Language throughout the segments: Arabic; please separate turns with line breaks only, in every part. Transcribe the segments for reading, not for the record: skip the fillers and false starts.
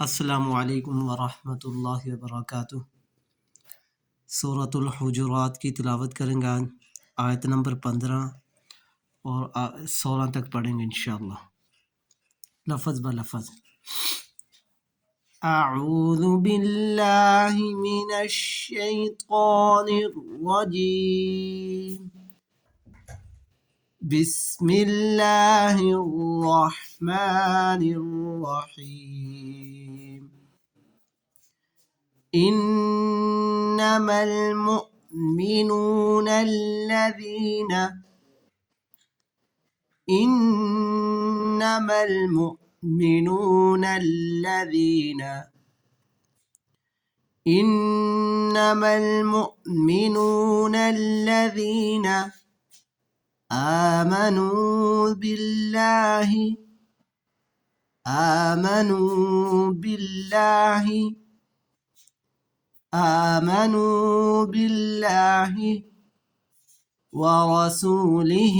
अस्सलामु अलैकुम वरहमतुल्लाहि वबरकातुह। सूरतुल हुजुरात की तिलावत करेंगे आज आयत नंबर 15 और 16 तक पढ़ेंगे इंशाअल्लाह लफ्ज़ ब लफ्ज़। अऊज़ु बिल्लाहि मिनश शैतानिर रजीम। बिस्मिल्लाहिर रहमानिर रहीम। इन्नमल मुअमिनून الذين آمنوا بالله ورسوله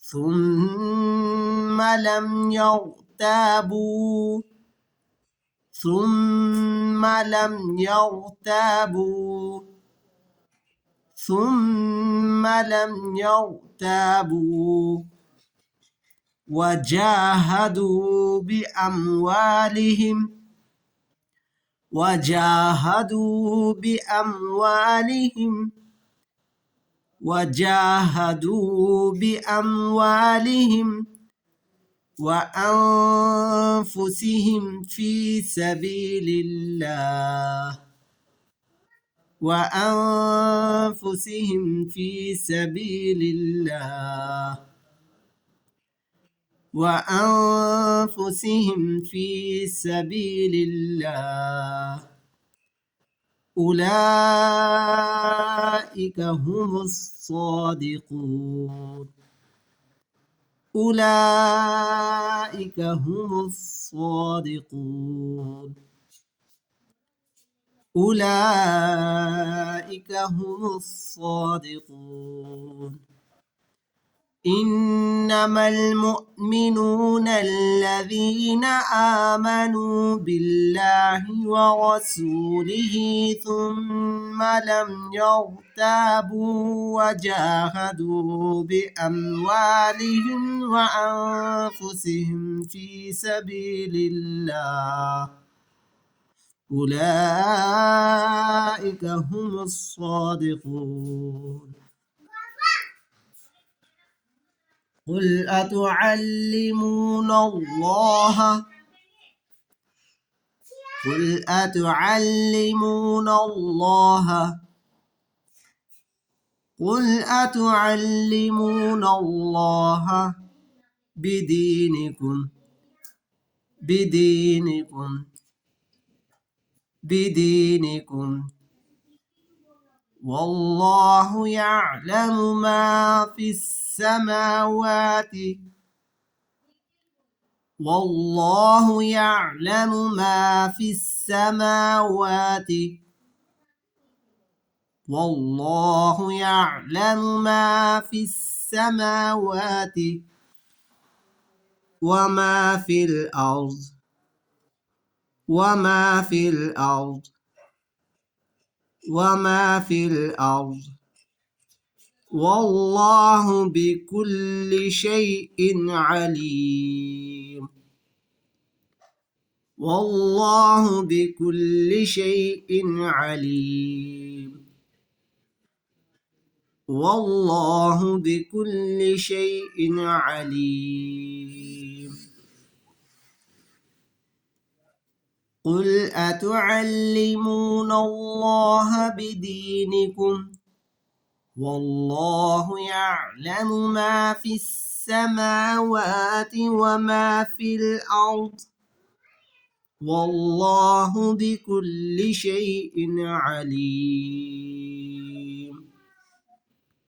ثم لم يرتابوا وجاهدوا بأموالهم وأنفسهم في سبيل الله أولئك هم الصادقون. إنما المؤمنون الذين آمنوا بالله ورسوله ثم لم يرتابوا وجاهدوا بأموالهم وأنفسهم في سبيل الله أولئك هم الصادقون. قل أتعلمون الله بدينكم والله يعلم ما في السماوات وما في الأرض والله بكل شيء عليم. قل أتعلمون الله بدينكم والله يعلم ما في السماوات وما في الأرض والله بكل شيء عليم.